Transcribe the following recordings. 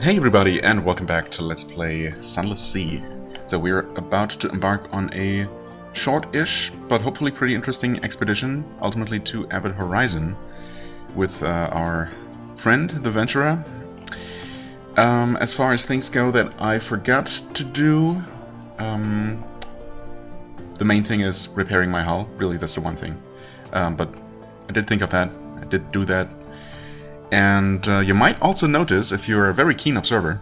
Hey everybody, and welcome back to Let's Play Sunless Sea. So we're about to embark on a short-ish, but hopefully pretty interesting expedition, ultimately to Avid Horizon, with our friend, the Venturer. As far as things go that I forgot to do, the main thing is repairing my hull. Really, that's the one thing. But I did think of that, I did do that. And you might also notice, if you're a very keen observer,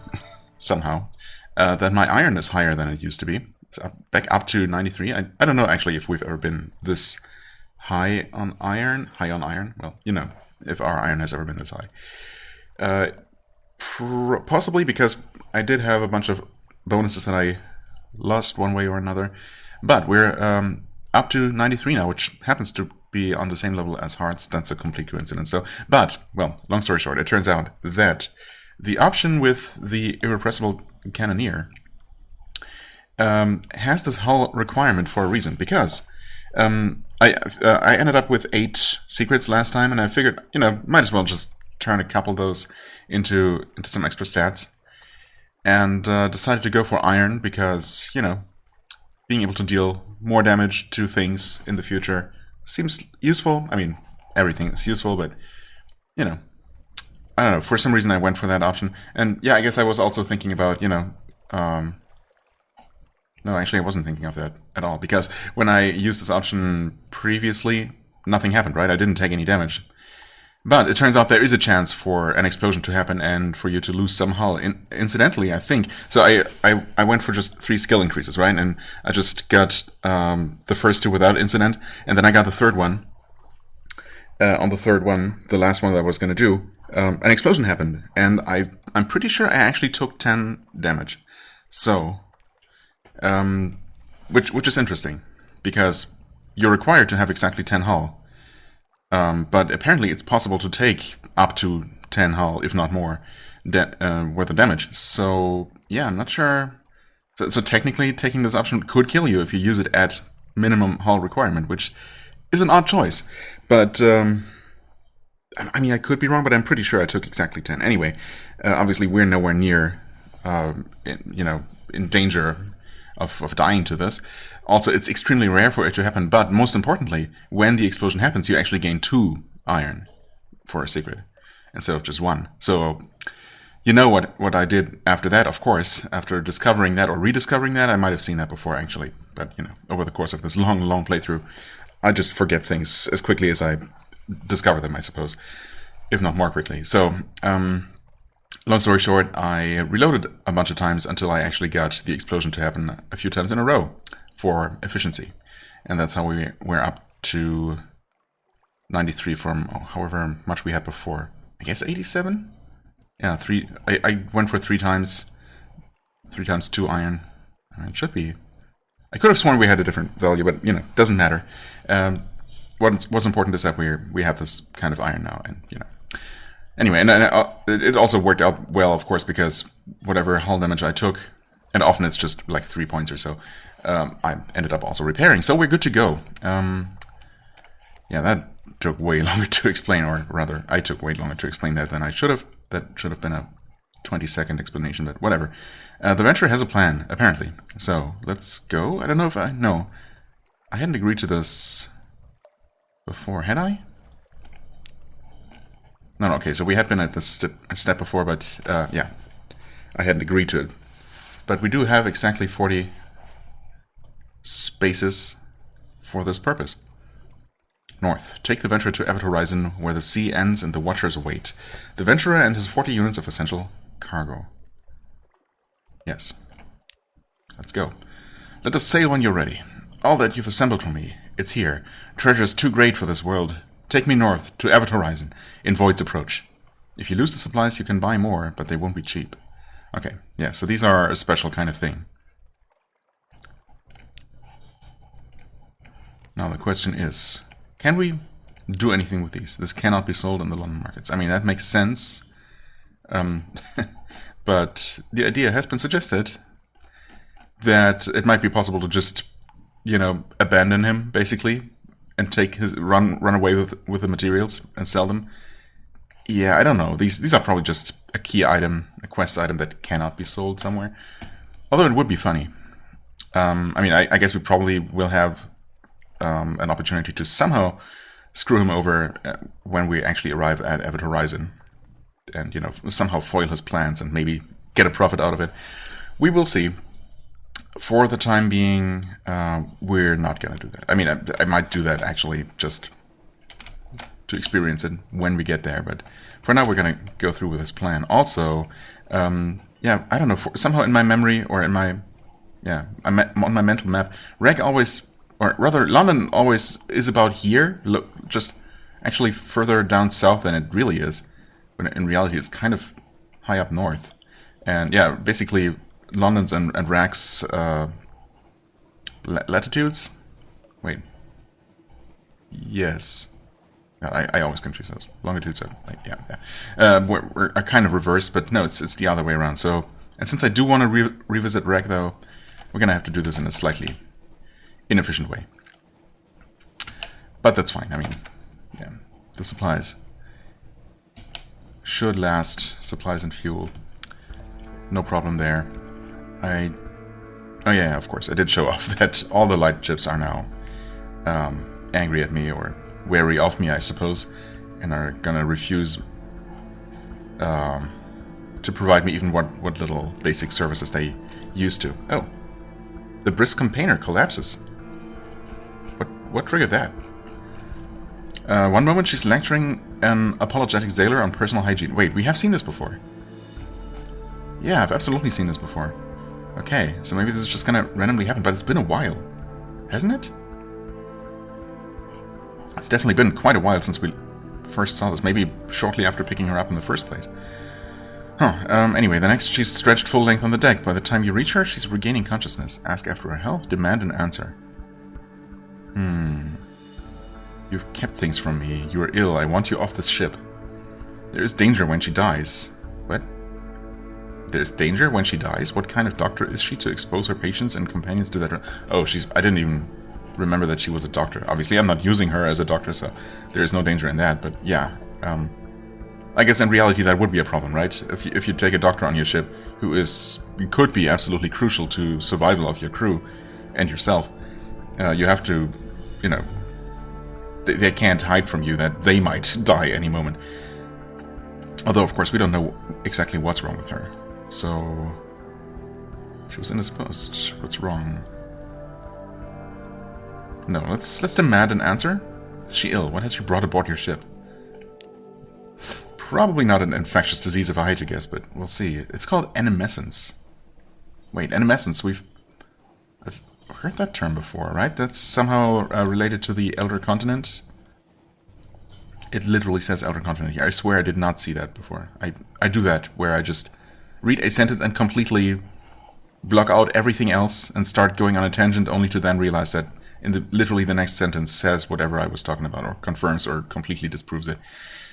somehow, that my iron is higher than it used to be. It's back up to 93. I don't know, actually, if we've ever been this high on iron. Well, you know, if our iron has ever been this high. Possibly because I did have a bunch of bonuses that I lost one way or another. But we're up to 93 now, which happens to be on the same level as hearts. That's a complete coincidence, though. But, well, long story short, it turns out that the option with the irrepressible cannoneer has this hull requirement for a reason, because I ended up with 8 secrets last time, and I figured, you know, might as well just turn a couple of those into some extra stats, and decided to go for iron because, you know, being able to deal more damage to things in the future seems useful. I mean, everything is useful, but, you know, I don't know, for some reason I went for that option. And yeah, I guess I was also thinking about, you know, no, actually I wasn't thinking of that at all, because when I used this option previously, nothing happened, right? I didn't take any damage. But it turns out there is a chance for an explosion to happen and for you to lose some hull. Incidentally, I think. So I went for just 3 skill increases, right? And I just got the first 2 without incident, and then I got the third one. On the third one, the last one that I was going to do, an explosion happened, and I'm pretty sure I actually took 10 damage. So, which is interesting, because you're required to have exactly 10 hull. But apparently it's possible to take up to 10 hull, if not more, worth of damage. So, yeah, I'm not sure. So technically, taking this option could kill you if you use it at minimum hull requirement, which is an odd choice. But, I mean, I could be wrong, but I'm pretty sure I took exactly 10. Anyway, obviously we're nowhere near, in danger of dying to this. Also, it's extremely rare for it to happen, but most importantly, when the explosion happens, you actually gain 2 iron for a secret, instead of just 1. So, you know what I did after that, of course. After discovering that, or rediscovering that, I might have seen that before, actually. But, you know, over the course of this long playthrough, I just forget things as quickly as I discover them, I suppose. If not more quickly. So, long story short, I reloaded a bunch of times until I actually got the explosion to happen a few times in a row for efficiency. And that's how we're up to 93 from however much we had before. I guess 87? Yeah, 3. I went for 3 times. 3 times 2 iron. It should be. I could have sworn we had a different value, but, you know, doesn't matter. What's important is that we have this kind of iron now, and, you know. Anyway, and it also worked out well, of course, because whatever hull damage I took, and often it's just like 3 points or so, I ended up also repairing. So we're good to go. Yeah, that took way longer to explain, or rather, I took way longer to explain that than I should have. That should have been a 20-second explanation, but whatever. The Venturer has a plan, apparently. So let's go. I don't know if no. I hadn't agreed to this before, had I? No, okay, so we had been at this step before, but yeah, I hadn't agreed to it. But we do have exactly 40 spaces for this purpose. North. Take the Venturer to Avid Horizon, where the sea ends and the Watchers await. The Venturer and his 40 units of essential cargo. Yes. Let's go. Let us sail when you're ready. All that you've assembled for me, it's here. Treasures too great for this world. Take me north, to Avid Horizon, in Void's Approach. If you lose the supplies, you can buy more, but they won't be cheap. Okay, yeah, so these are a special kind of thing. Now the question is, can we do anything with these? This cannot be sold in the London markets. I mean, that makes sense. But the idea has been suggested that it might be possible to just, you know, abandon him, basically, and take his run away with the materials and sell them. Yeah, I don't know. These are probably just a key item, a quest item that cannot be sold somewhere. Although it would be funny. I mean, I guess we probably will have an opportunity to somehow screw him over when we actually arrive at Event Horizon. And, you know, somehow foil his plans and maybe get a profit out of it. We will see. For the time being, we're not going to do that. I mean, I might do that actually just to experience it when we get there. But for now, we're going to go through with this plan. Also, yeah, I don't know, somehow in my memory or in my, yeah, on my mental map, Reg always, or rather, London always is about here, just actually further down south than it really is. When in reality, it's kind of high up north. And yeah, basically, London's and Rag's latitudes? Wait. Yes. I always confuse those. Longitudes are, like, yeah. We're kind of reversed, but no, it's the other way around. So, and since I do want to revisit Rag, though, we're going to have to do this in a slightly inefficient way. But that's fine. I mean, yeah, the supplies should last. Supplies and fuel. No problem there. Oh yeah, of course, I did show off that all the light chips are now angry at me, or wary of me, I suppose, and are gonna refuse to provide me even what little basic services they used to. Oh, the brisk campaigner collapses. What triggered that? One moment she's lecturing an apologetic sailor on personal hygiene. Wait, we have seen this before. Yeah, I've absolutely seen this before. Okay, so maybe this is just gonna randomly happen, but it's been a while, hasn't it? It's definitely been quite a while since we first saw this, maybe shortly after picking her up in the first place. Huh, anyway, the next she's stretched full length on the deck. By the time you reach her, she's regaining consciousness. Ask after her health, demand an answer. You've kept things from me. You are ill. I want you off this ship. There is danger when she dies. What? There's danger when she dies? What kind of doctor is she to expose her patients and companions to that? Oh, I didn't even remember that she was a doctor. Obviously, I'm not using her as a doctor, so there is no danger in that. But yeah, I guess in reality that would be a problem, right? If you take a doctor on your ship who could be absolutely crucial to survival of your crew and yourself, you have to, you know, they can't hide from you that they might die any moment. Although, of course, we don't know exactly what's wrong with her. So, she was indisposed. What's wrong? No, let's demand an answer. Is she ill? What has she brought aboard your ship? Probably not an infectious disease if I had to guess, but we'll see. It's called enemescence. Wait, enemescence, I've heard that term before, right? That's somehow related to the Elder Continent. It literally says Elder Continent here. I swear I did not see that before. I do that, where I just read a sentence and completely block out everything else and start going on a tangent, only to then realize that literally the next sentence says whatever I was talking about, or confirms or completely disproves it.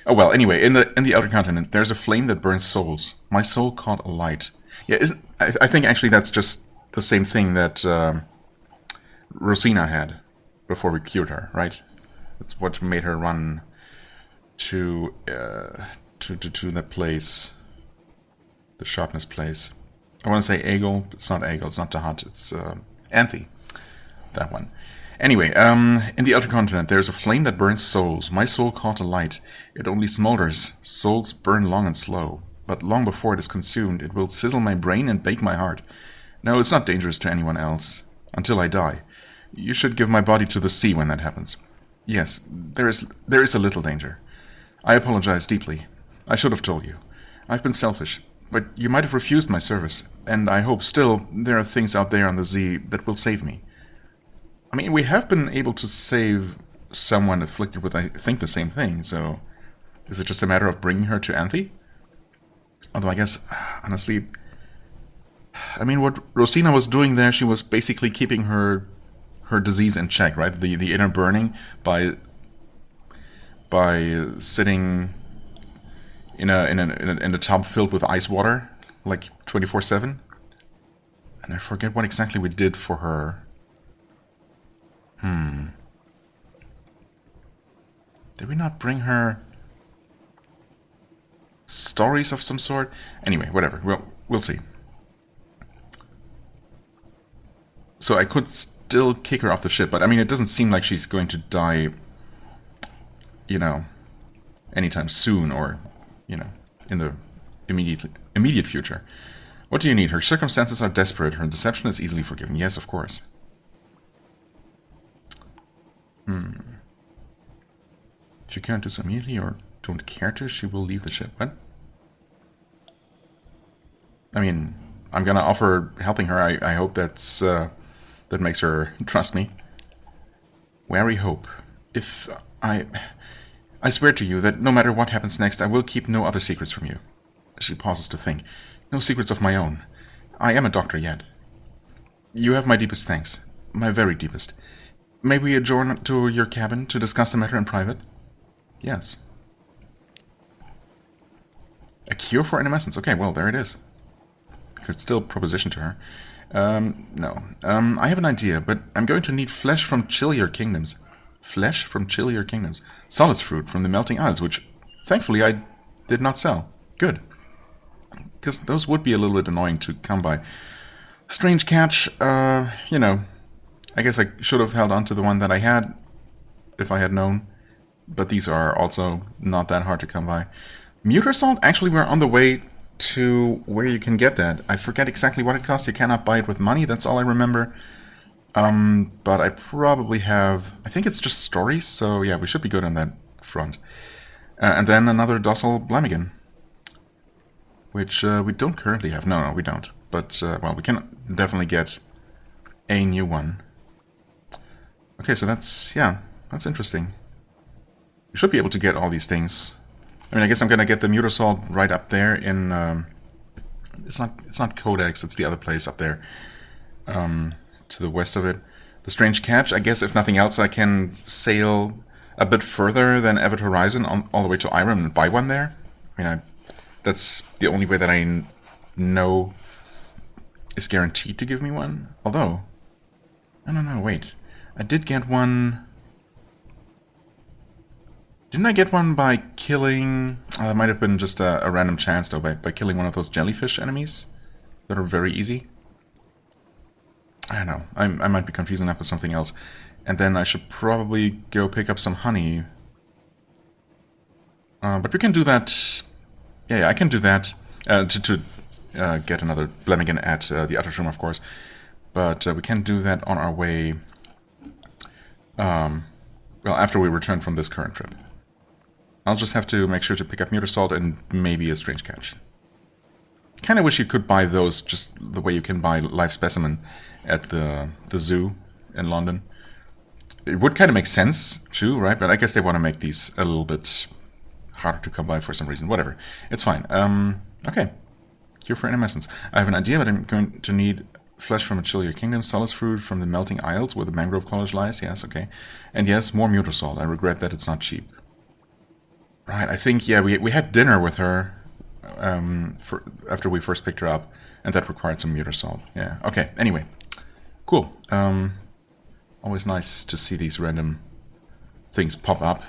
Oh well, anyway, in the Outer Continent, there's a flame that burns souls. My soul caught a light. Yeah, I think actually that's just the same thing that Rosina had before we cured her, right? That's what made her run to that place, the sharpness place. I want to say Egel, but it's not Egel, it's not Tahat, it's Anthe, that one. Anyway, in the Outer Continent, there's a flame that burns souls. My soul caught a light. It only smolders. Souls burn long and slow. But long before it is consumed, it will sizzle my brain and bake my heart. No, it's not dangerous to anyone else. Until I die. You should give my body to the sea when that happens. Yes, there is a little danger. I apologize deeply. I should have told you. I've been selfish, but you might have refused my service, and I hope still there are things out there on the sea that will save me. I mean, we have been able to save someone afflicted with, I think, the same thing, so is it just a matter of bringing her to Anthe? Although I guess, honestly, I mean, what Rosina was doing there, she was basically keeping her disease in check, right? The inner burning by sitting in a tub filled with ice water, like 24/7. And I forget what exactly we did for her. Did we not bring her stories of some sort. Anyway, whatever. We'll see. So I could still kick her off the ship, but I mean, it doesn't seem like she's going to die, you know, anytime soon, or, you know, in the immediate future. What do you need? Her circumstances are desperate. Her deception is easily forgiven. Yes, of course. If you can't do so immediately or don't care to, she will leave the ship. What? I mean, I'm gonna offer helping her. I hope that's that makes her trust me. Wary hope. If I swear to you that no matter what happens next, I will keep no other secrets from you. She pauses to think. No secrets of my own. I am a doctor yet. You have my deepest thanks. My very deepest. May we adjourn to your cabin to discuss the matter in private? Yes. A cure for animescence. Okay, well, there it is. Could still proposition to her. No. I have an idea, but I'm going to need flesh from chillier kingdoms. Flesh from chillier kingdoms. Solace fruit from the melting isles, which, thankfully, I did not sell. Good. Because those would be a little bit annoying to come by. Strange catch, you know, I guess I should have held on to the one that I had, if I had known. But these are also not that hard to come by. Muter salt? Actually, we're on the way to where you can get that. I forget exactly what it costs. You cannot buy it with money, that's all I remember. But I probably have... I think it's just stories, so yeah, we should be good on that front. And then another docile Blamigan, which we don't currently have. No, we don't. But, well, we can definitely get a new one. Okay, so that's, yeah, that's interesting. We should be able to get all these things. I mean, I guess I'm gonna get the Mutasalt right up there in, it's not Codex, it's the other place up there, to the west of it. The Strange Catch, I guess if nothing else, I can sail a bit further than Avid Horizon all the way to Irem and buy one there. I mean, that's the only way that I know is guaranteed to give me one. Although, no, wait. I did get one... Didn't I get one by killing... that might have been just a random chance, though, by killing one of those jellyfish enemies that are very easy. I don't know. I might be confusing that with something else. And then I should probably go pick up some honey. But we can do that... Yeah, I can do that to get another Blemigan at the Outer Room, of course. But we can do that on our way... well, after we return from this current trip. I'll just have to make sure to pick up Mutasalt and maybe a Strange Catch. Kind of wish you could buy those just the way you can buy live specimen at the zoo in London. It would kind of make sense too, right? But I guess they want to make these a little bit harder to come by for some reason. Whatever. It's fine. Okay. Cure for animescence. I have an idea, but I'm going to need flesh from a chillier kingdom, solace fruit from the melting isles where the mangrove college lies. Yes, okay. And yes, more Mutasalt. I regret that it's not cheap. Right, I think, yeah, we had dinner with her after we first picked her up, and that required some Mutasalt. Yeah, okay, anyway. Cool. Always nice to see these random things pop up.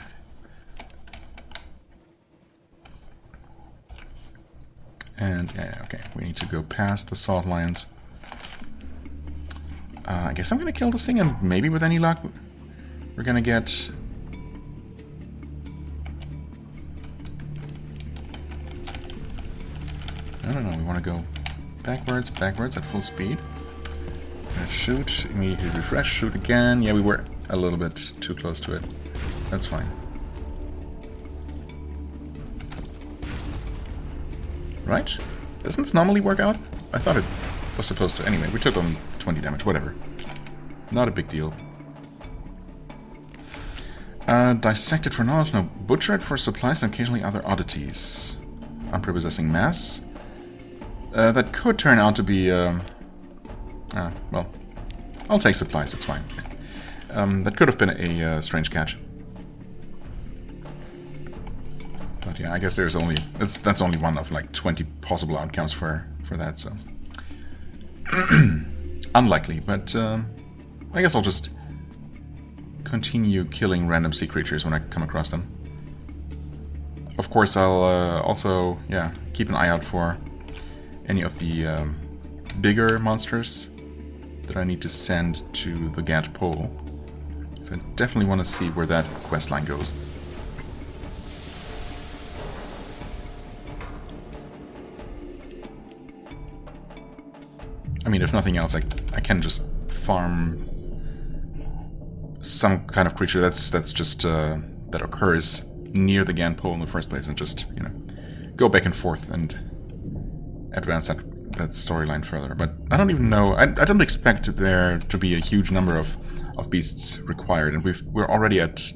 And, yeah, okay, we need to go past the salt lions. I guess I'm gonna kill this thing, and maybe with any luck, we're gonna get... No, we want to go backwards at full speed. Shoot, immediately refresh, shoot again. Yeah, we were a little bit too close to it. That's fine. Right? Doesn't this normally work out? I thought it was supposed to. Anyway, we took only 20 damage, whatever. Not a big deal. Dissected for knowledge, no. Butchered for supplies and occasionally other oddities. Unprepossessing mass. That could turn out to be, well, I'll take supplies, it's fine. That could have been a strange catch. But yeah, I guess there's only, that's only one of like 20 possible outcomes for that, so. Unlikely, but I guess I'll just continue killing random sea creatures when I come across them. of course, I'll also, yeah, keep an eye out for any of the bigger monsters that I need to send to the Gant Pole. So I definitely want to see where that quest line goes. I mean, if nothing else, I can just farm some kind of creature that's just that occurs near the Gant Pole in the first place, and just, you know, go back and forth and advance that storyline further. But I don't even know. I don't expect there to be a huge number of beasts required, and we're already at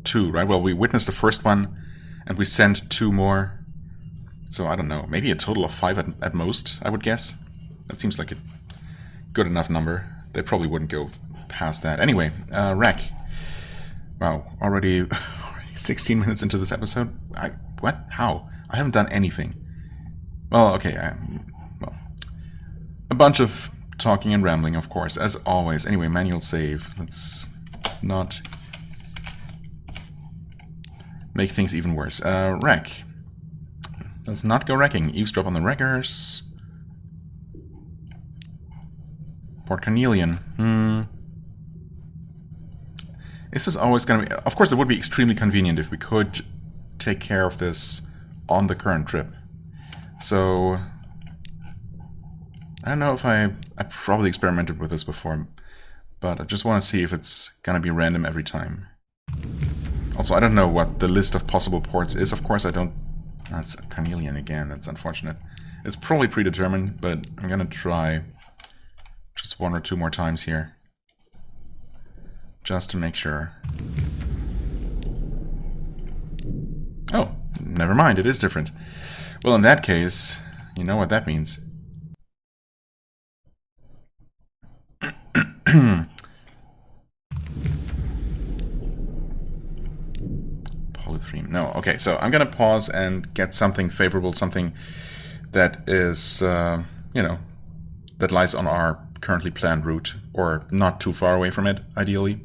2, right? Well, we witnessed the first one, and we sent 2 more. So I don't know. Maybe a total of 5 at most, I would guess. That seems like a good enough number. They probably wouldn't go past that. Anyway, Wreck. Wow, already 16 minutes into this episode? What? How? I haven't done anything. Well, okay, well, a bunch of talking and rambling, of course, as always. Anyway, manual save. Let's not make things even worse. Wreck. Let's not go wrecking. Eavesdrop on the wreckers. Port Carnelian. This is always going to be... Of course, it would be extremely convenient if we could take care of this on the current trip. So... I don't know if I probably experimented with this before, but I just want to see if it's going to be random every time. Also, I don't know what the list of possible ports is. Of course, I don't... That's Carnelian again. That's unfortunate. It's probably predetermined, but I'm going to try... just 1 or 2 more times here. Just to make sure. Oh, never mind, it is different. Well, in that case, you know what that means. Polythreme. No, okay, so I'm gonna pause and get something favorable, something that is, you know, that lies on our currently planned route, or not too far away from it, ideally.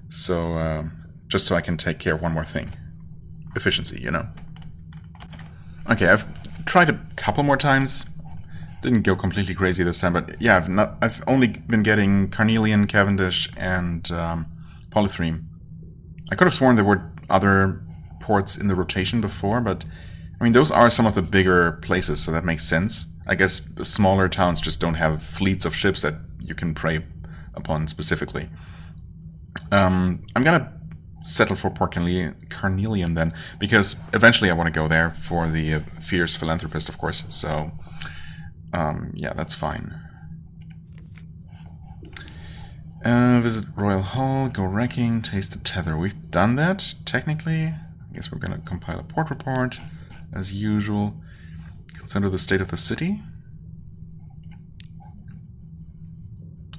So, just so I can take care of one more thing. Efficiency, you know. Okay, I've tried a couple more times. Didn't go completely crazy this time, but yeah, I've only been getting Carnelian, Cavendish, and Polythreme. I could have sworn there were other ports in the rotation before, but I mean, those are some of the bigger places, so that makes sense. I guess smaller towns just don't have fleets of ships that you can prey upon specifically. I'm gonna settle for Port Carnelian then, because eventually I want to go there for the fierce philanthropist, of course. So, yeah, that's fine. Visit Royal Hall, go wrecking, taste the tether. We've done that, technically. I guess we're gonna compile a port report, as usual. Consider the state of the city.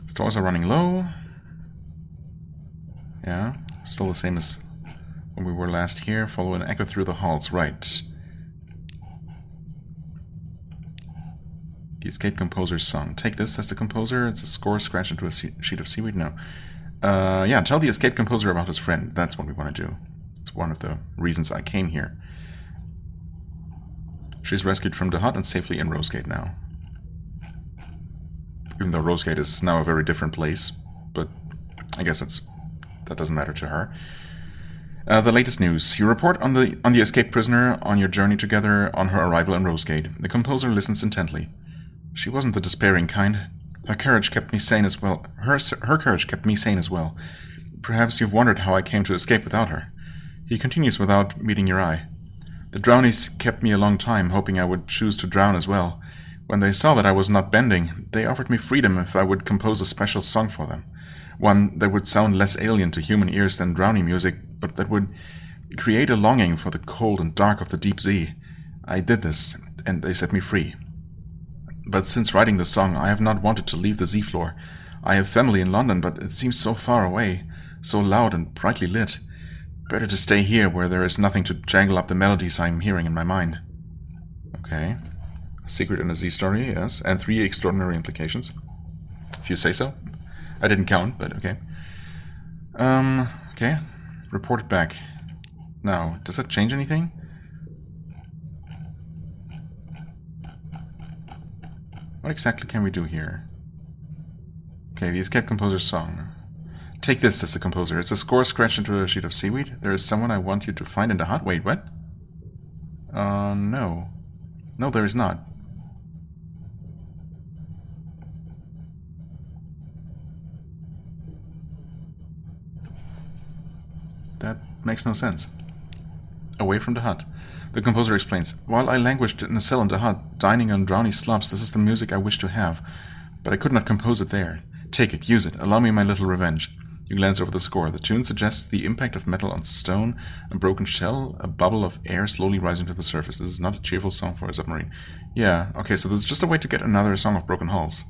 Stores are running low. Yeah, still the same as when we were last here. Follow an echo through the halls. Right. The Escape Composer's song. Take this as the composer. It's a score scratched into a sheet of seaweed. No. Yeah, tell the Escape Composer about his friend. That's what we want to do. It's one of the reasons I came here. She's rescued from the hut and safely in Rosegate now. Even though Rosegate is now a very different place, but I guess that doesn't matter to her. The latest news. You report on the escaped prisoner on your journey together on her arrival in Rosegate. The composer listens intently. She wasn't the despairing kind. Her courage kept me sane as well. Her courage kept me sane as well. Perhaps you've wondered how I came to escape without her. He continues without meeting your eye. The drownies kept me a long time, hoping I would choose to drown as well. When they saw that I was not bending, they offered me freedom if I would compose a special song for them. One that would sound less alien to human ears than drowning music, but that would create a longing for the cold and dark of the deep sea. I did this, and they set me free. But since writing the song, I have not wanted to leave the seafloor. I have family in London, but it seems so far away, so loud and brightly lit. Better to stay here, where there is nothing to jangle up the melodies I am hearing in my mind. Okay. A secret in a Z story, yes. And 3 extraordinary implications. If you say so. I didn't count, but okay. Okay. Report it back. Now, does that change anything? What exactly can we do here? Okay, the Escape Composer song. Take this, says the composer. It's a score scratched into a sheet of seaweed. There is someone I want you to find in the hut. Wait, what? No. No, there is not. That makes no sense. Away from the hut. The composer explains, while I languished in a cell in the hut, dining on brownie slumps, this is the music I wish to have. But I could not compose it there. Take it, use it, allow me my little revenge. You glance over the score. The tune suggests the impact of metal on stone, a broken shell, a bubble of air slowly rising to the surface. This is not a cheerful song for a submarine. Yeah, okay, so this is just a way to get another song of broken hulls.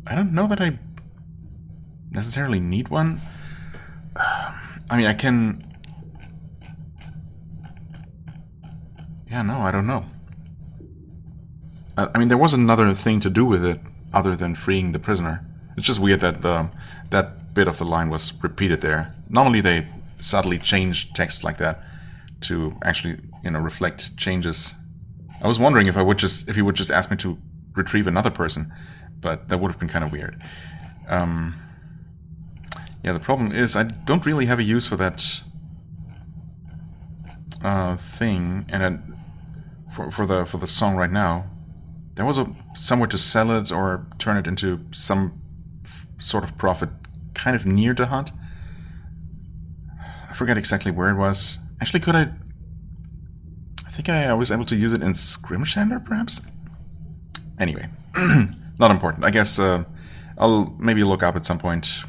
I don't know that I necessarily need one. I mean, I can... Yeah, no, I don't know. I mean, there was another thing to do with it other than freeing the prisoner. It's just weird that that bit of the line was repeated there. Normally they subtly change text like that to actually, you know, reflect changes. I was wondering if he would just ask me to retrieve another person, but that would have been kind of weird. Yeah, the problem is I don't really have a use for that thing, and for the song right now. There was somewhere to sell it or turn it into some sort of profit kind of near the hut. I forget exactly where it was. Actually, could I think I was able to use it in Scrimshander, perhaps? Anyway, not important. I guess I'll maybe look up at some point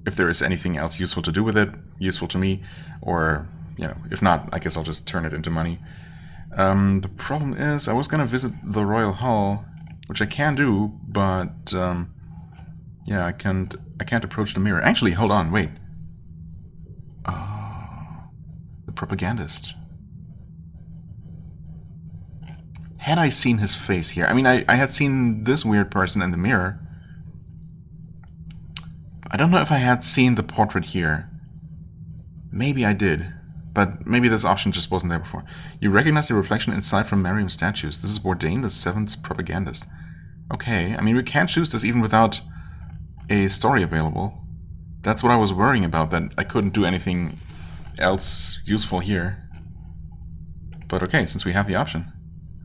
if there is anything else useful to do with it, useful to me, or, you know, if not, I guess I'll just turn it into money. The problem is, I was gonna visit the Royal Hall, which I can do, but yeah, I can't approach the mirror. Actually, hold on, wait. Oh, the propagandist. Had I seen his face here? I mean, I had seen this weird person in the mirror. I don't know if I had seen the portrait here. Maybe I did. But maybe this option just wasn't there before. You recognize the reflection inside from Miriam's statues. This is Bourdain, the seventh propagandist. Okay, I mean, we can't choose this even without a story available. That's what I was worrying about, that I couldn't do anything else useful here. But okay, since we have the option.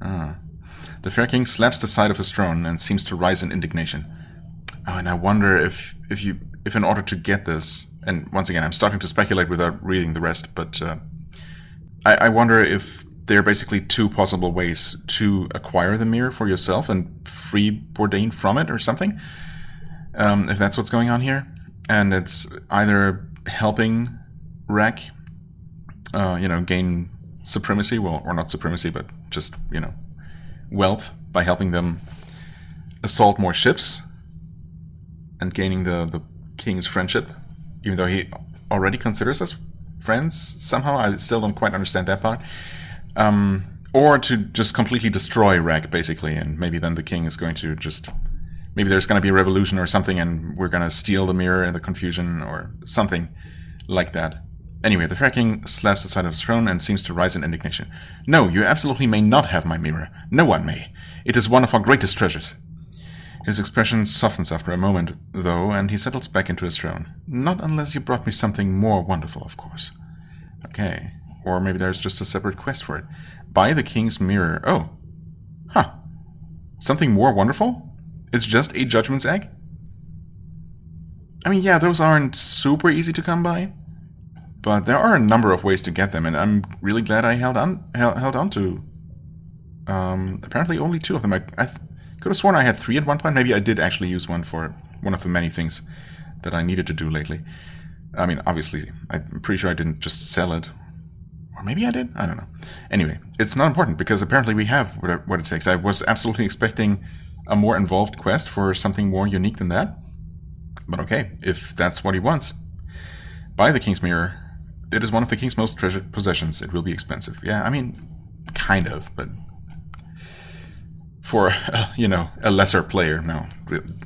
The Fair King slaps the side of his throne and seems to rise in indignation. Oh, and I wonder if in order to get this... And once again, I'm starting to speculate without reading the rest, but I wonder if there are basically two possible ways to acquire the mirror for yourself and free Bourdain from it or something. If that's what's going on here. And it's either helping Rek, you know, gain supremacy, well, or not supremacy, but just, you know, wealth by helping them assault more ships and gaining the king's friendship. Even though he already considers us friends somehow. I still don't quite understand that part. Or to just completely destroy Rek, basically, and maybe then the king is going to just... Maybe there's going to be a revolution or something, and we're going to steal the mirror in the confusion, or something like that. Anyway, the Fair King slaps the side of his throne and seems to rise in indignation. No, you absolutely may not have my mirror. No one may. It is one of our greatest treasures. His expression softens after a moment, though, and he settles back into his throne. Not unless you brought me something more wonderful, of course. Okay. Or maybe there's just a separate quest for it. Buy the king's mirror. Oh. Huh. Something more wonderful? It's just a judgment's egg? I mean, yeah, those aren't super easy to come by, but there are a number of ways to get them, and I'm really glad I held on to apparently only two of them. I could have sworn I had three at one point. Maybe I did actually use one for one of the many things that I needed to do lately. I mean, obviously, I'm pretty sure I didn't just sell it. Or maybe I did? I don't know. Anyway, it's not important because apparently we have what it takes. I was absolutely expecting a more involved quest for something more unique than that. But okay, if that's what he wants. Buy the king's mirror. It is one of the king's most treasured possessions. It will be expensive. Yeah, I mean, kind of, but... For, you know, a lesser player, no,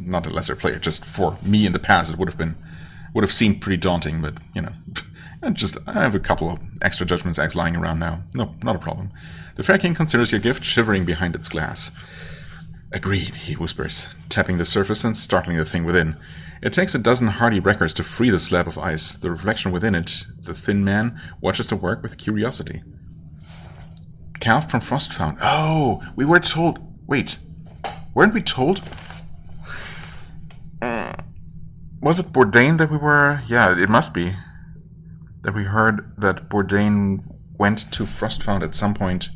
not a lesser player, just for me in the past, it would have seemed pretty daunting, but, you know, I have a couple of extra judgment's eggs lying around now. No, not a problem. The Fair King considers your gift, shivering behind its glass. Agreed, he whispers, tapping the surface and startling the thing within. It takes a dozen hardy wreckers to free the slab of ice. The reflection within it, the thin man, watches the work with curiosity. Calved from frost found. Oh, we were told... Wait, weren't we told? Was it Bourdain that we were... Yeah, it must be. That we heard that Bourdain went to Frostfound at some point,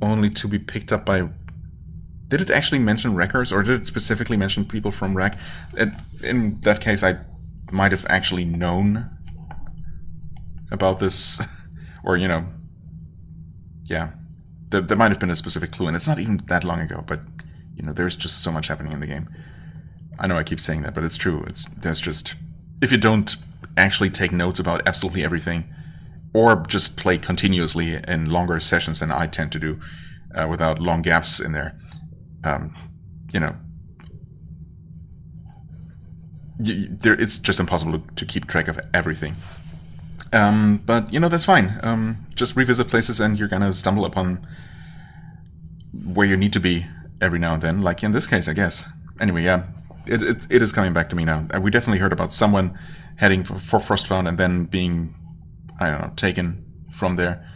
only to be picked up by... Did it actually mention wreckers, or did it specifically mention people from Wreck? In that case, I might have actually known about this, or, you know... Yeah, there might have been a specific clue, and it's not even that long ago, but, you know, there's just so much happening in the game. I know I keep saying that, but it's true. There's just... If you don't actually take notes about absolutely everything, or just play continuously in longer sessions than I tend to do, without long gaps in there, you know, it's just impossible to keep track of everything. But, you know, that's fine. Just revisit places and you're gonna stumble upon where you need to be every now and then, like in this case, I guess. Anyway, yeah, it is coming back to me now. We definitely heard about someone heading for Frostfound and then being, I don't know, taken from there.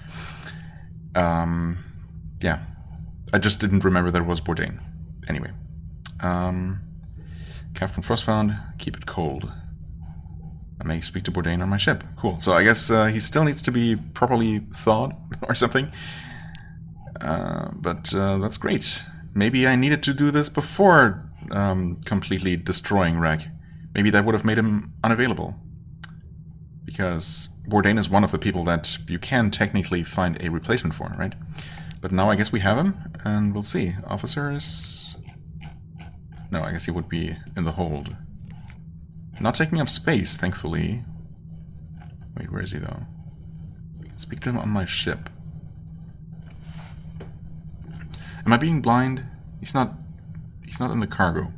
Yeah, I just didn't remember that it was Bourdain. Anyway, Captain Frostfound, keep it cold. I may speak to Bourdain on my ship. Cool. So I guess he still needs to be properly thawed or something. But that's great. Maybe I needed to do this before completely destroying Reg. Maybe that would have made him unavailable. Because Bourdain is one of the people that you can technically find a replacement for, right? But now I guess we have him, and we'll see. Officers... No, I guess he would be in the hold. Not taking up space, thankfully. Wait, where is he, though? I can speak to him on my ship. Am I being blind? He's not in the cargo.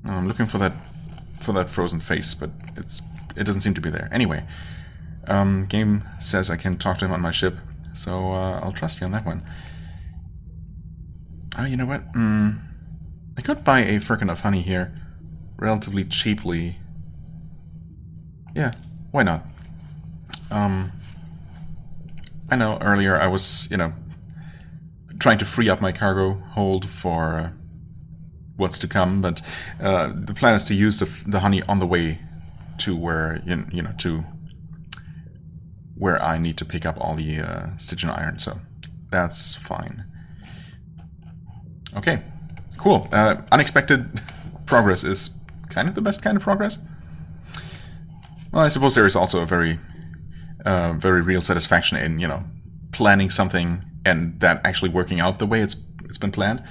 No, I'm looking for that frozen face, but it doesn't seem to be there. Anyway, game says I can talk to him on my ship, so I'll trust you on that one. Oh, you know what? I could buy a firkin of honey here, relatively cheaply. Yeah, why not? I know earlier I was, you know, trying to free up my cargo hold for what's to come, but the plan is to use the honey on the way to where, you know, to where I need to pick up all the Stygian iron, so that's fine. Okay, cool. Unexpected progress is kind of the best kind of progress. Well, I suppose there is also a very real satisfaction in, you know, planning something and that actually working out the way it's been planned.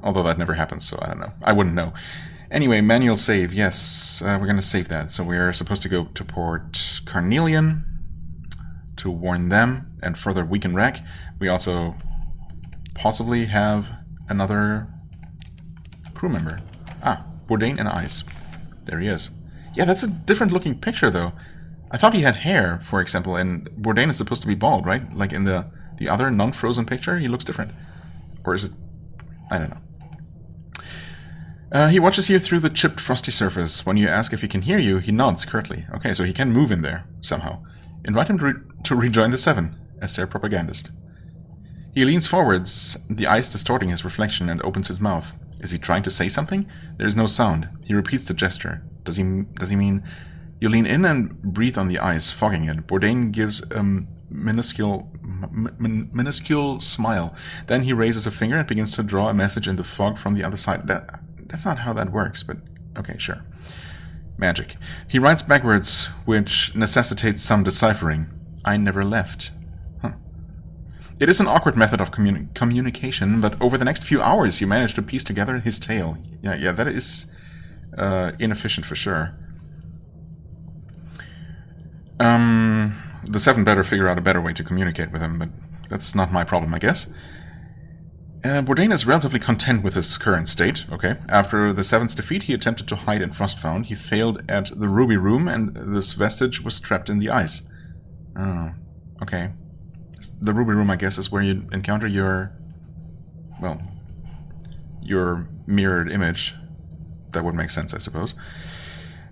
Although that never happens, so I don't know. I wouldn't know. Anyway, manual save. Yes, we're going to save that. So we're supposed to go to Port Carnelian to warn them and further weaken Rek. We also possibly have another crew member. Ah, Bourdain and Ice. There he is. Yeah, that's a different looking picture, though. I thought he had hair, for example, and Bourdain is supposed to be bald, right? Like in the other non-frozen picture, he looks different. Or is it... I don't know. He watches you through the chipped frosty surface. When you ask if he can hear you, he nods curtly. Okay, so he can move in there, somehow. Invite him to rejoin the Seven, as their propagandist. He leans forwards, the ice distorting his reflection, and opens his mouth. Is he trying to say something? There is no sound. He repeats the gesture. Does he mean... You lean in and breathe on the ice, fogging it. Bourdain gives a minuscule smile. Then he raises a finger and begins to draw a message in the fog from the other side. That's not how that works, but okay, sure. Magic. He writes backwards, which necessitates some deciphering. I never left. Huh. It is an awkward method of communication, but over the next few hours you manage to piece together his tale. Yeah, that is inefficient for sure. The Seven better figure out a better way to communicate with him, but that's not my problem, I guess. Bourdain is relatively content with his current state. Okay. After the Seven's defeat, he attempted to hide in Frostfound. He failed at the Ruby Room, and this vestige was trapped in the ice. Oh, okay. The Ruby Room, I guess, is where you encounter your, well, your mirrored image. That would make sense, I suppose.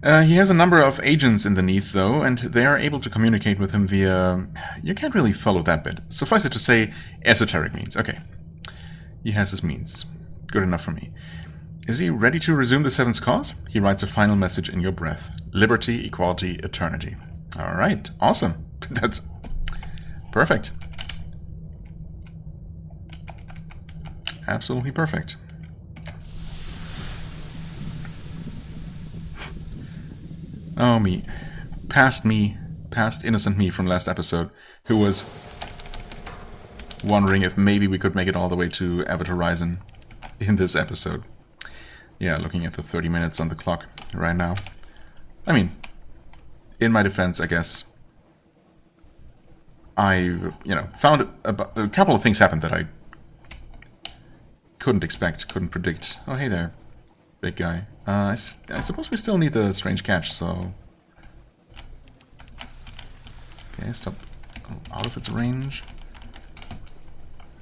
He has a number of agents underneath, though, and they are able to communicate with him via... You can't really follow that bit. Suffice it to say, esoteric means. Okay. He has his means. Good enough for me. Is he ready to resume the Seventh Cause? He writes a final message in your breath. Liberty, equality, eternity. All right. Awesome. That's perfect. Absolutely perfect. Oh, me. Past innocent me from last episode, who was wondering if maybe we could make it all the way to Avatar Horizon in this episode. Yeah, looking at the 30 minutes on the clock right now. I mean, in my defense, I guess, I, found a couple of things happened that I couldn't expect, couldn't predict. Oh, hey there, big guy. I suppose we still need the strange catch, so... Okay, stop out of its range.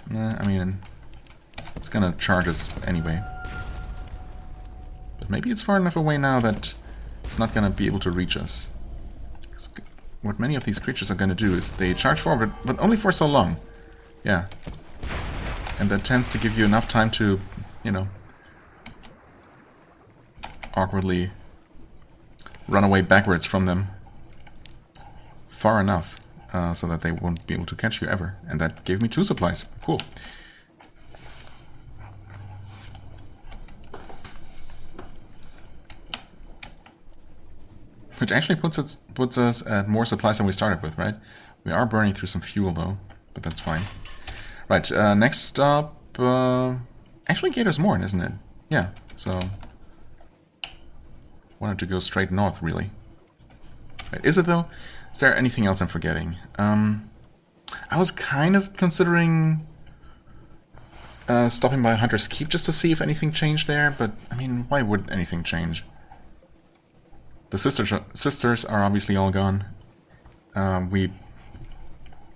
Nah, I mean, it's gonna charge us anyway. But maybe it's far enough away now that it's not gonna be able to reach us. What many of these creatures are gonna do is they charge forward, but only for so long. Yeah. And that tends to give you enough time to, awkwardly run away backwards from them far enough so that they won't be able to catch you ever. And that gave me 2 supplies. Cool. Which actually puts us at more supplies than we started with, right? We are burning through some fuel though, but that's fine. Right, next stop... actually Gator's Morn, isn't it? Yeah, so... Wanted to go straight north, really. Right, is it though? Is there anything else I'm forgetting? I was kind of considering stopping by Hunter's Keep just to see if anything changed there, but I mean, why would anything change? The sisters are obviously all gone. We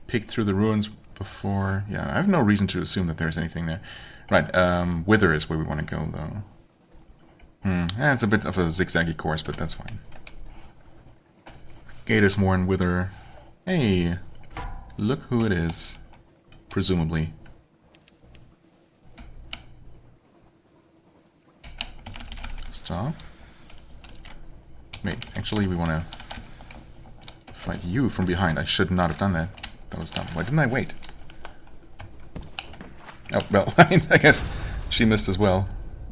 peeked through the ruins before. Yeah, I have no reason to assume that there's anything there. Right, Wither is where we want to go, though. It's a bit of a zigzaggy course, but that's fine. Gator's Morn, Wither. Hey, look who it is. Presumably. Stop. Wait, actually we want to fight you from behind. I should not have done that. That was dumb. Why didn't I wait? Oh, well, I guess she missed as well.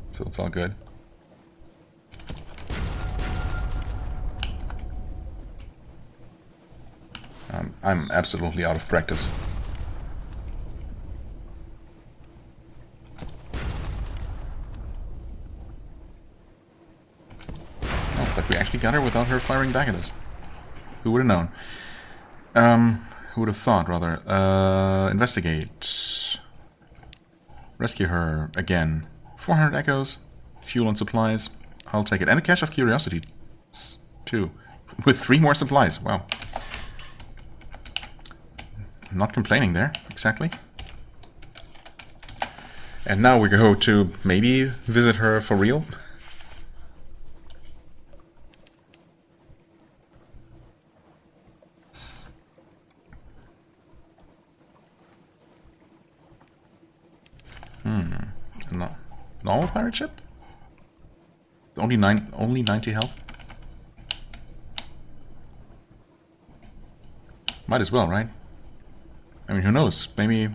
So it's all good. I'm absolutely out of practice. Oh, but we actually got her without her firing back at us. Who would have known? Who would have thought, rather? Investigate. Rescue her again. 400 echoes, fuel and supplies. I'll take it. And a cache of curiosity, too. With 3 more supplies. Wow. I'm not complaining there, exactly. And now we go to maybe visit her for real. Normal pirate ship? Only 90 health? Might as well, right? I mean, who knows? Maybe...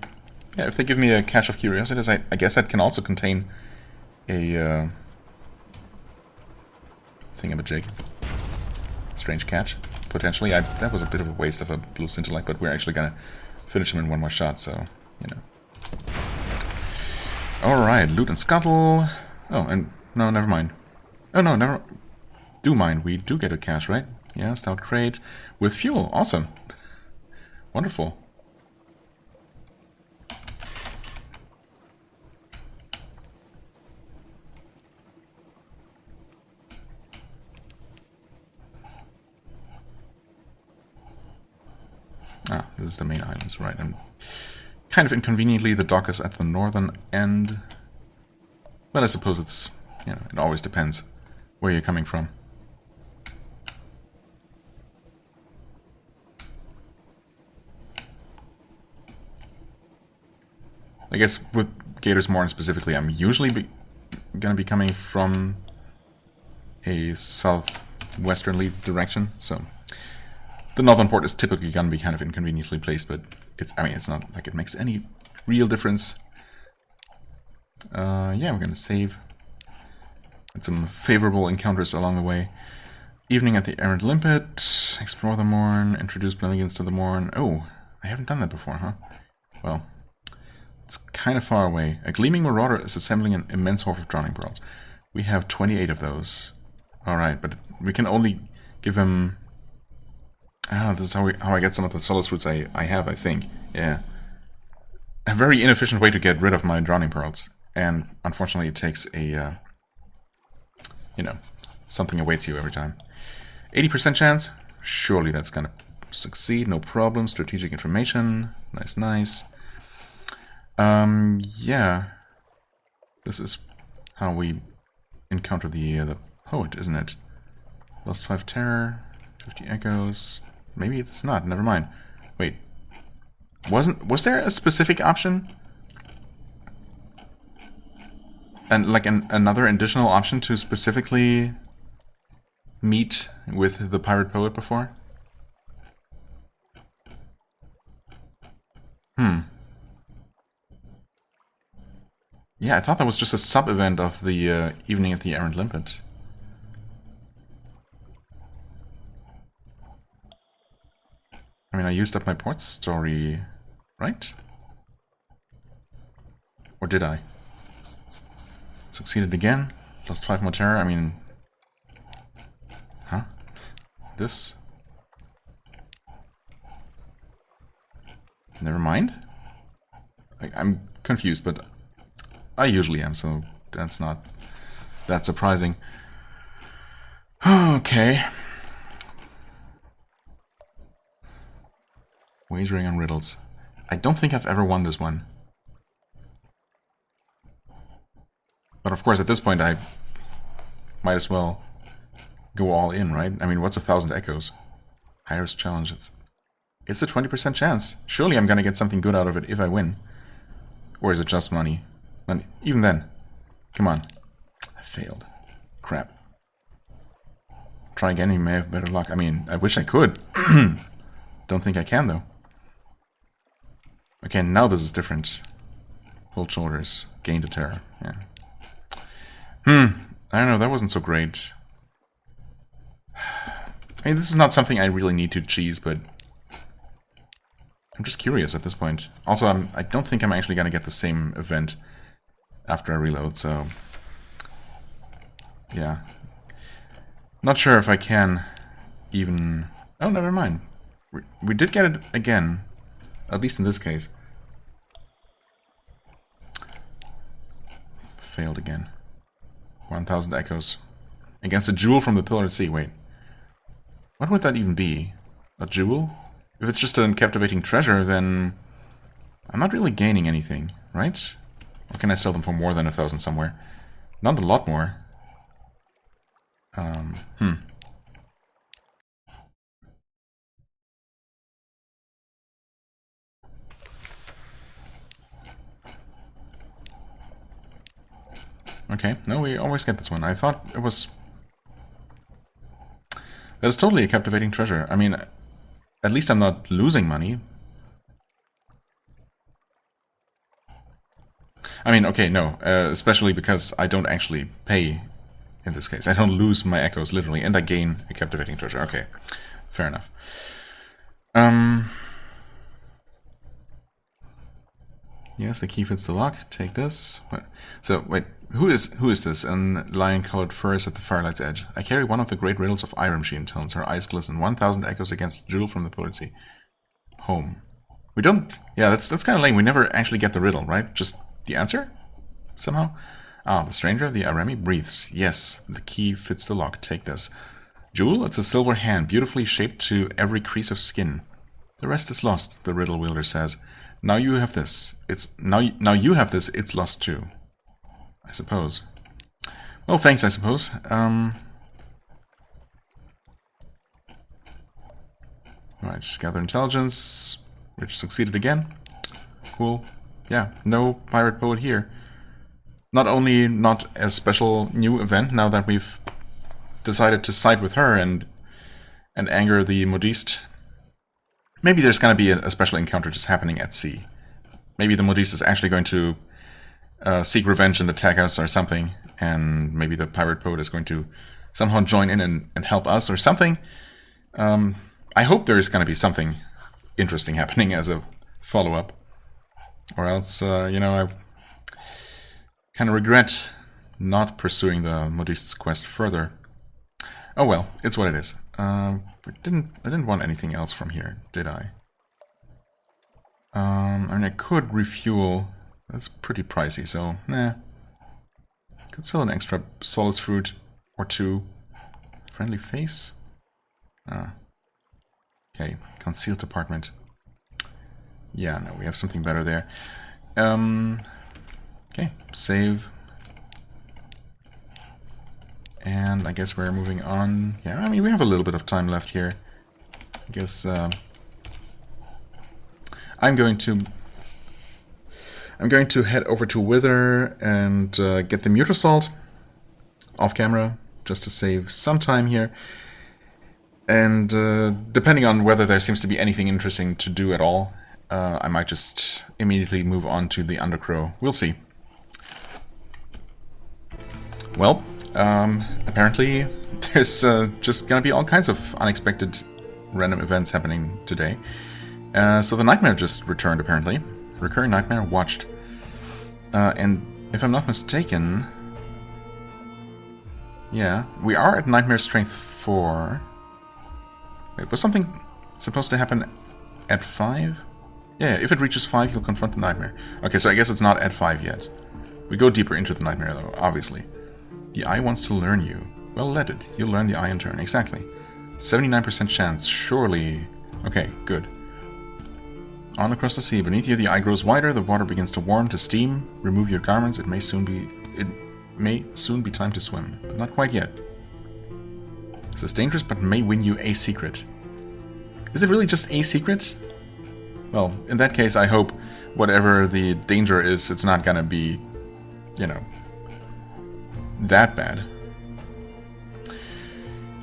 Yeah, if they give me a cache of curiosities, I guess that can also contain a... thingamajig. Strange catch, potentially. That was a bit of a waste of a blue scintillite, but we're actually gonna finish him in 1 more shot, so, Alright, loot and scuttle. Oh, and... no, never mind. Oh, no, never... Do mind, we do get a cache, right? Yeah, stout crate. With fuel, awesome. Wonderful. Ah, this the main island, right? And kind of inconveniently, the dock is at the northern end. Well, I suppose it's, you know, it always depends where you're coming from. I guess with Gators Morn specifically, I'm usually gonna be coming from a southwesterly direction, so the northern port is typically gonna be kind of inconveniently placed, but it's, I mean, it's not like it makes any real difference. Yeah, we're gonna save. And some favorable encounters along the way. Evening at the Errant Limpet, explore the Morn, introduce Blemigans to the Morn. Oh, I haven't done that before, huh? Well, it's kind of far away. A Gleaming Marauder is assembling an immense horde of Drowning Pearls. We have 28 of those. Alright, but we can only give him... Ah, this is how I get some of the Solace Fruits I have, I think. Yeah. A very inefficient way to get rid of my Drowning Pearls. And unfortunately it takes a... you know, something awaits you every time. 80% chance? Surely that's gonna succeed, no problem. Strategic information. Nice, nice. Yeah. This is how we encounter the poet, isn't it? Lost 5 terror, 50 echoes. Maybe it's not, never mind. Wait. Was there a specific option? And like another additional option to specifically meet with the pirate poet before? Yeah, I thought that was just a sub-event of the Evening at the Errant Limpet. I mean, I used up my port story, right? Or did I? Succeeded again. Lost 5 more terror. I mean... Huh? This? Never mind. I'm confused, but I usually am, so that's not that surprising. Okay. Wagering on riddles. I don't think I've ever won this one. But of course, at this point, I might as well go all in, right? I mean, what's 1,000 echoes? Highest challenge. It's a 20% chance. Surely I'm gonna get something good out of it if I win. Or is it just money? And even then, come on. I failed. Crap. Try again, you may have better luck. I mean, I wish I could. Don't think I can, though. Okay, now this is different. Hold shoulders. Gain to terror. Yeah. I don't know, that wasn't so great. I mean, this is not something I really need to cheese, but I'm just curious at this point. Also, I don't think I'm actually gonna get the same event after I reload, so yeah. Not sure if I can even... Oh, never mind. We did get it again, at least in this case. Failed again. 1,000 echoes. Against a jewel from the Pillared Sea. Wait. What would that even be? A jewel? If it's just a captivating treasure, then I'm not really gaining anything, right? Or can I sell them for more than 1,000 somewhere? Not a lot more. Okay, no, we always get this one. I thought it was... That was totally a captivating treasure. I mean, at least I'm not losing money. I mean, okay, no, especially because I don't actually pay in this case. I don't lose my echoes, literally, and I gain a captivating treasure. Okay, fair enough. Yes, the key fits the lock. Take this. What? So, wait, who is this? And lion-colored furs at the firelight's edge. I carry one of the great riddles of Irem, she intones. Her eyes glisten. 1,000 echoes against the jewel from the Pillared Sea. Home. We don't... Yeah, that's kind of lame. We never actually get the riddle, right? Just the answer? Somehow? Ah, the stranger of the Aremi breathes. Yes, the key fits the lock. Take this. Jewel? It's a silver hand, beautifully shaped to every crease of skin. The rest is lost, the riddle wielder says. Now you have this. Now you have this, it's lost too. I suppose. Well, thanks, I suppose. Right, gather intelligence, which succeeded again. Cool. Yeah, no pirate poet here. Not only not a special new event now that we've decided to side with her and anger the modiste. Maybe there's going to be a special encounter just happening at sea. Maybe the modiste is actually going to seek revenge and attack us or something, and maybe the pirate poet is going to somehow join in and help us or something. I hope there is going to be something interesting happening as a follow-up. Or else, you know, I kind of regret not pursuing the modiste's quest further. Oh well, it's what it is. I didn't want anything else from here, did I? I mean, I could refuel. That's pretty pricey, so nah. Could sell an extra solace fruit or two. Friendly face? Okay, concealed department. Yeah, no, we have something better there. Okay, save. And I guess we're moving on. Yeah, I mean, we have a little bit of time left here. I guess I'm going to head over to Wither and get the mute assault off camera, just to save some time here. And depending on whether there seems to be anything interesting to do at all, I might just immediately move on to the Undercrow. We'll see. Well, apparently there's just gonna be all kinds of unexpected random events happening today. So the nightmare just returned, apparently. Recurring nightmare watched. And if I'm not mistaken... Yeah, we are at nightmare strength 4. Wait, was something supposed to happen at 5? Yeah, if it reaches 5, you'll confront the nightmare. Okay, so I guess it's not at 5 yet. We go deeper into the nightmare, though, obviously. The eye wants to learn you. Well, let it. You'll learn the eye in turn. Exactly. 79% chance. Surely... Okay, good. On across the sea. Beneath you, the eye grows wider. The water begins to warm, to steam. Remove your garments. It may soon be time to swim. But not quite yet. This is dangerous, but may win you a secret. Is it really just a secret? Well, in that case, I hope whatever the danger is, it's not gonna be, you know, that bad.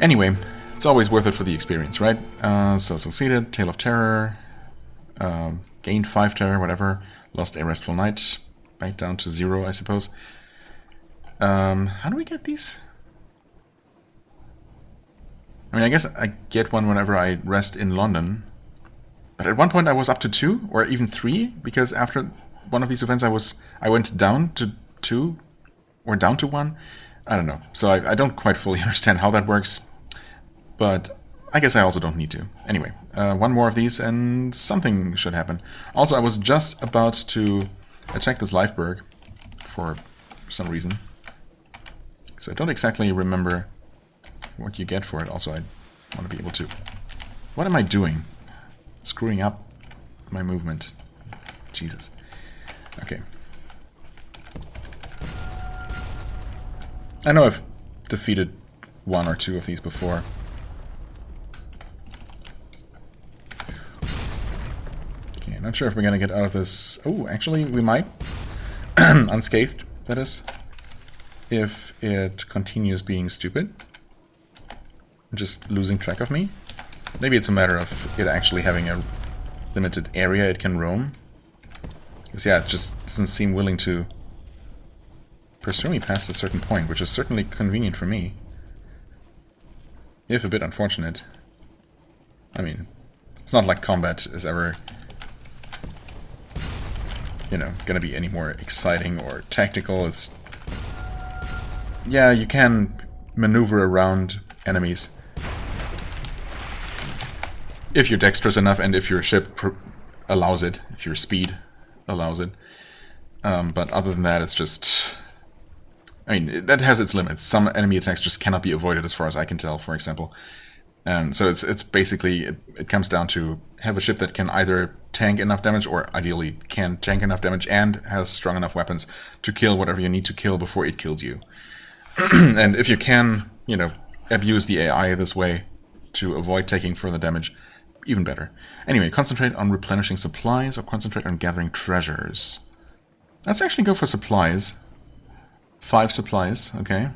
Anyway, it's always worth it for the experience, right? So succeeded, Tale of Terror, gained 5 terror, whatever, lost a restful night, back down to 0, I suppose. How do we get these? I mean, I guess I get one whenever I rest in London. But at one point I was up to 2, or even 3, because after one of these events I went down to 2, or down to 1. I don't know. So I don't quite fully understand how that works. But I guess I also don't need to. Anyway, one more of these and something should happen. Also, I was just about to attack this Lifeberg for some reason. So I don't exactly remember what you get for it. Also, I want to be able to... What am I doing? Screwing up my movement. Jesus. Okay. I know I've defeated 1 or 2 of these before. Okay, not sure if we're gonna get out of this... Oh, actually, we might. Unscathed, that is. If it continues being stupid. Just losing track of me. Maybe it's a matter of it actually having a limited area it can roam. Because, yeah, it just doesn't seem willing to pursue me past a certain point, which is certainly convenient for me. If a bit unfortunate. I mean, it's not like combat is ever, you know, gonna be any more exciting or tactical. It's... Yeah, you can maneuver around enemies. If you're dexterous enough and if your ship allows it, if your speed allows it. But other than that, it's just... I mean, that has its limits. Some enemy attacks just cannot be avoided as far as I can tell, for example. And so it's basically, it comes down to have a ship that can either tank enough damage, or ideally can tank enough damage and has strong enough weapons to kill whatever you need to kill before it kills you. And if you can, you know, abuse the AI this way to avoid taking further damage, even better. Anyway, concentrate on replenishing supplies or concentrate on gathering treasures. Let's actually go for supplies. 5 supplies, okay.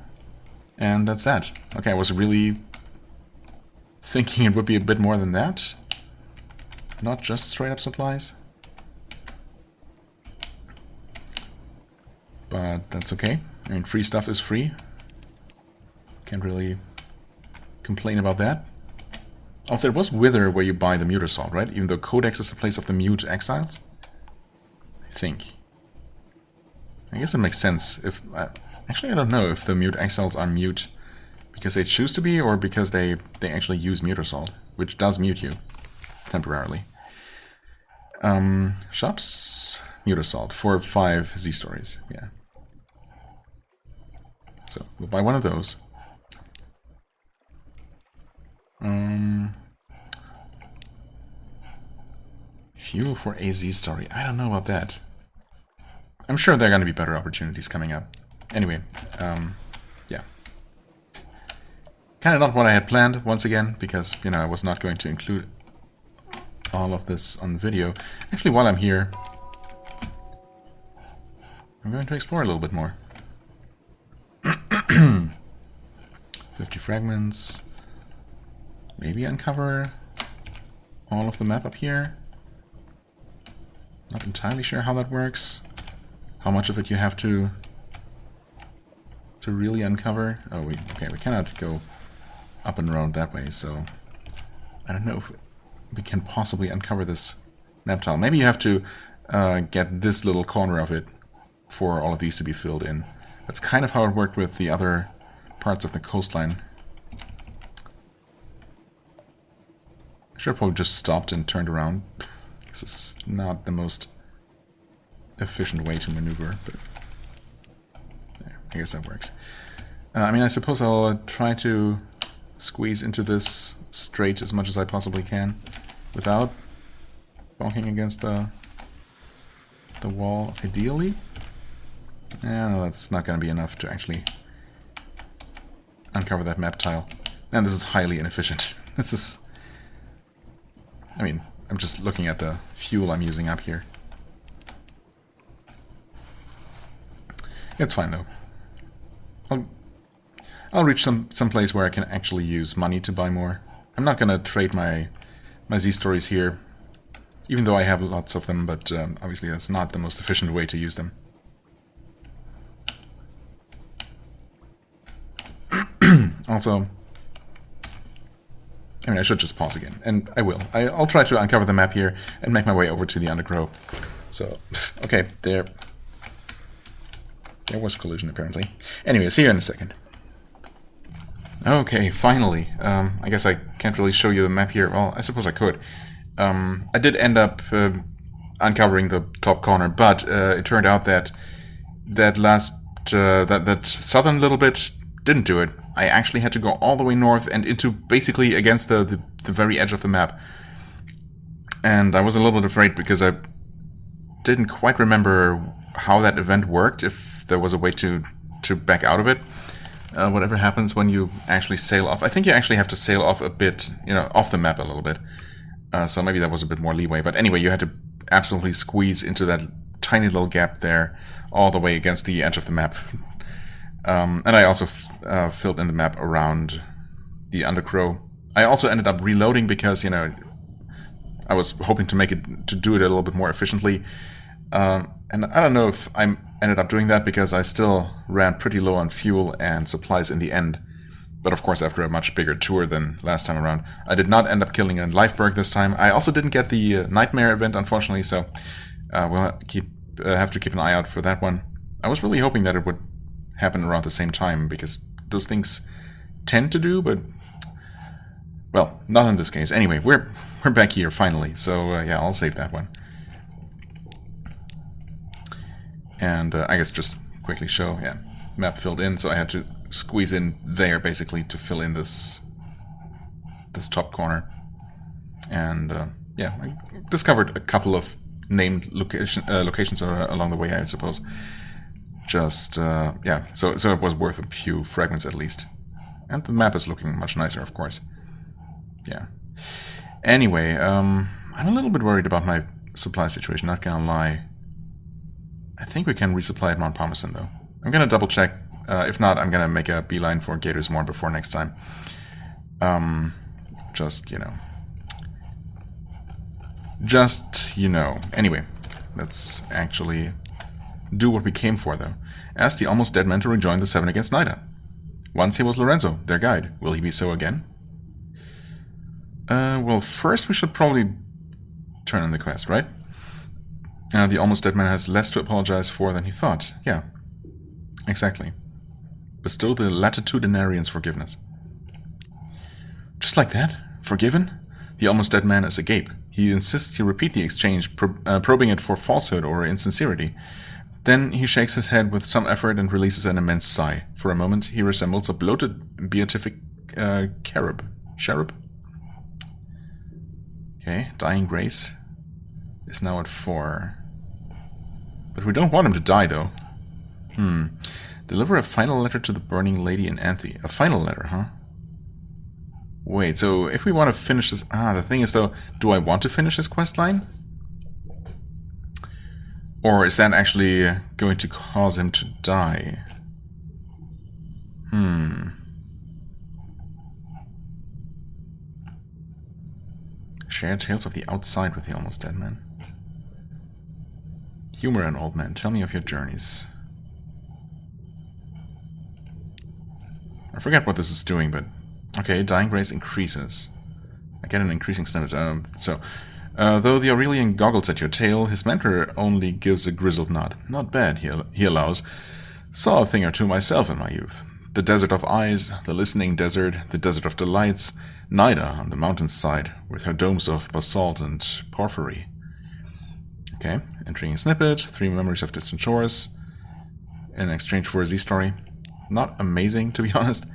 And that's that. Okay, I was really thinking it would be a bit more than that. Not just straight up supplies. But that's okay. I mean, free stuff is free. Can't really complain about that. Also, it was Wither where you buy the Mute Assault, right? Even though Codex is the place of the Mute Exiles? I think. I guess it makes sense. If actually, I don't know if the Mute Exiles are mute because they choose to be, or because they actually use Mute Assault, which does mute you temporarily. Shops, Mute Assault for 5 Z stories. Yeah. So we'll buy one of those. Fuel for a Z story. I don't know about that. I'm sure there are going to be better opportunities coming up. Anyway, yeah. Kind of not what I had planned, once again, because, you know, I was not going to include all of this on video. Actually, while I'm here, I'm going to explore a little bit more. 50 fragments. Maybe uncover all of the map up here. Not entirely sure how that works. How much of it you have to really uncover. Oh, we cannot go up and around that way, so I don't know if we can possibly uncover this map tile. Maybe you have to get this little corner of it for all of these to be filled in. That's kind of how it worked with the other parts of the coastline. I should have probably just stopped and turned around. This is not the most efficient way to maneuver, but there, I guess that works. I mean, I suppose I'll try to squeeze into this straight as much as I possibly can without bonking against the wall, ideally. No, that's not going to be enough to actually uncover that map tile. And this is highly inefficient. This is... I mean, I'm just looking at the fuel I'm using up here. It's fine though. I'll reach some place where I can actually use money to buy more. I'm not gonna trade my Z stories here, even though I have lots of them, but obviously that's not the most efficient way to use them. Also, I mean, I should just pause again, and I will. I'll try to uncover the map here and make my way over to the Undergrow. So, okay, there was collision apparently. Anyway, see you in a second. Okay, finally. I guess I can't really show you the map here. Well, I suppose I could. I did end up uncovering the top corner, but it turned out that that southern little bit didn't do it. I actually had to go all the way north and into basically against the very edge of the map. And I was a little bit afraid because I didn't quite remember how that event worked, if there was a way to back out of it. Whatever happens when you actually sail off. I think you actually have to sail off a bit, you know, off the map a little bit. So maybe that was a bit more leeway. But anyway, you had to absolutely squeeze into that tiny little gap there all the way against the edge of the map. And I also filled in the map around the Undercrow. I also ended up reloading because, you know, I was hoping to do it a little bit more efficiently. And I don't know if I ended up doing that because I still ran pretty low on fuel and supplies in the end. But of course, after a much bigger tour than last time around. I did not end up killing a Lifeberg this time. I also didn't get the Nightmare event, unfortunately, so we'll have to keep an eye out for that one. I was really hoping that it would happen around the same time, because those things tend to do, but, well, not in this case. Anyway, we're back here finally, so yeah, I'll save that one. And I guess just quickly show, yeah, map filled in, so I had to squeeze in there basically to fill in this top corner. And yeah, I discovered a couple of named locations along the way, I suppose. Just, yeah, so it was worth a few fragments at least. And the map is looking much nicer, of course. Yeah. Anyway, I'm a little bit worried about my supply situation, not gonna lie. I think we can resupply at Mount Palmerston, though. I'm gonna double check. If not, I'm gonna make a beeline for Gators Moor before next time. Just, you know. Anyway, let's actually do what we came for, though. Ask the almost dead man to rejoin the Seven against Nida. Once he was Lorenzo, their guide. Will he be so again? Well, first we should probably turn in the quest, right? The almost dead man has less to apologize for than he thought. Yeah, exactly. Bestow the latitudinarian's forgiveness. Just like that? Forgiven? The almost dead man is agape. He insists you repeat the exchange, probing it for falsehood or insincerity. Then he shakes his head with some effort and releases an immense sigh. For a moment, he resembles a bloated beatific cherub. Okay, dying grace is now at 4. But we don't want him to die, though. Deliver a final letter to the burning lady in Anthe. A final letter, huh? Wait, so if we want to finish this... the thing is, though, do I want to finish this quest line? Or is that actually going to cause him to die? Share tales of the outside with the almost dead man. Humor an old man. Tell me of your journeys. I forget what this is doing, but... Okay, dying grace increases. I get an increasing snippet. Though the Aurelian goggles at your tail, his mentor only gives a grizzled nod. Not bad, he allows. Saw a thing or two myself in my youth. The desert of eyes, the listening desert, the desert of delights, Nida on the mountainside, with her domes of basalt and porphyry. Okay, entering a snippet, 3 memories of distant shores, in exchange for a Z-story. Not amazing, to be honest.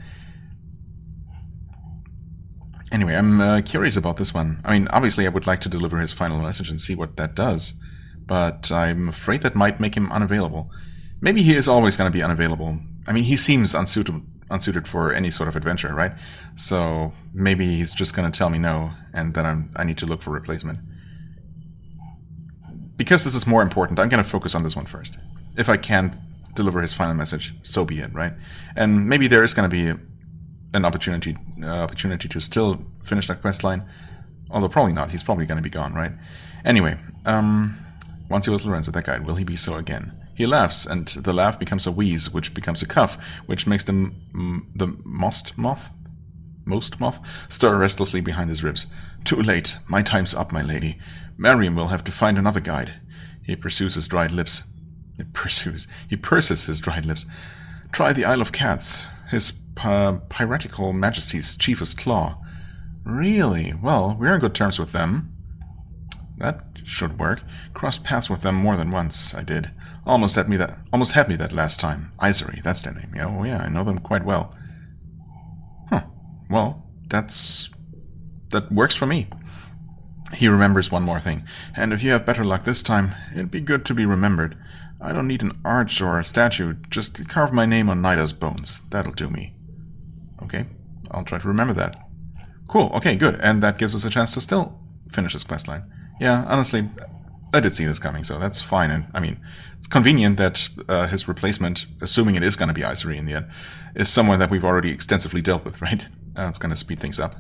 Anyway, I'm curious about this one. I mean, obviously I would like to deliver his final message and see what that does, but I'm afraid that might make him unavailable. Maybe he is always going to be unavailable. I mean, he seems unsuited for any sort of adventure, right? So maybe he's just going to tell me no, and then I need to look for a replacement. Because this is more important, I'm going to focus on this one first. If I can deliver his final message, so be it, right? And maybe there is going to be an opportunity to still finish that quest line. Although probably not. He's probably going to be gone, right? Anyway, once he was Lorenzo, that guy, will he be so again? He laughs, and the laugh becomes a wheeze, which becomes a cough, which makes the most moth stir restlessly behind his ribs. Too late. My time's up, my lady. Mariam will have to find another guide. He pursues his dried lips. He purses his dried lips. Try the Isle of Cats. His piratical majesty's chiefest claw. Really? Well, we're on good terms with them. That should work. Crossed paths with them more than once, I did. Almost had me that last time. Isery, that's their name. Yeah, oh yeah, I know them quite well. Huh. Well, that works for me. He remembers one more thing. And if you have better luck this time, it'd be good to be remembered. I don't need an arch or a statue. Just carve my name on Nida's bones. That'll do me. Okay, I'll try to remember that. Cool, okay, good. And that gives us a chance to still finish this questline. Yeah, honestly, I did see this coming, so that's fine. And I mean, it's convenient that his replacement, assuming it is going to be Isery in the end, is someone that we've already extensively dealt with, right? It's going to speed things up.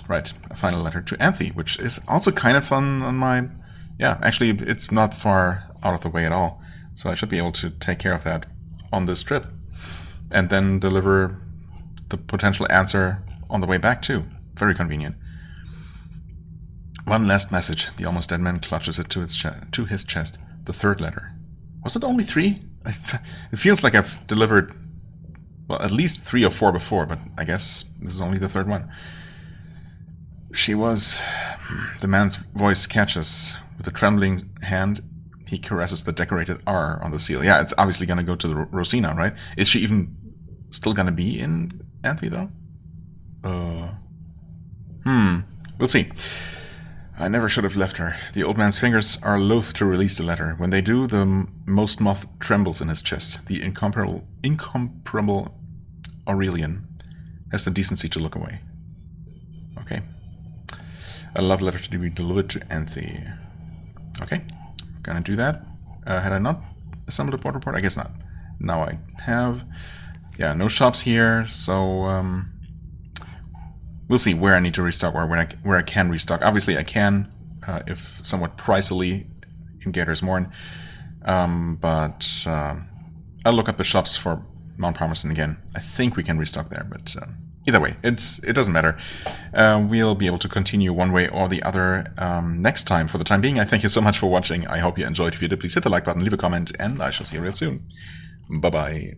Right, a final letter to Anthe, which is also kind of fun on my... Yeah, actually, it's not far out of the way at all, so I should be able to take care of that on this trip. And then deliver the potential answer on the way back, too. Very convenient. One last message. The almost dead man clutches it to his chest. The third letter. Was it only 3? It feels like I've delivered, well, at least 3 or 4 before, but I guess this is only the third one. She was... The man's voice catches. With a trembling hand, he caresses the decorated R on the seal. Yeah, it's obviously going to go to the Rosina, right? Is she even still going to be in Anthe, though? We'll see. I never should have left her. The old man's fingers are loath to release the letter. When they do, the most moth trembles in his chest. The incomparable Aurelian has the decency to look away. Okay. A love letter to be delivered to Anthe. Okay, gonna do that. Had I not assembled a port report? I guess not. Now I have. Yeah, no shops here, so we'll see where I need to restock or where I can restock. Obviously, I can, if somewhat pricily in Gators Morn. But I'll look up the shops for Mount Palmerston again. I think we can restock there, but either way, it doesn't matter. We'll be able to continue one way or the other next time. For the time being, I thank you so much for watching. I hope you enjoyed. If you did, please hit the like button, leave a comment, and I shall see you real soon. Bye-bye.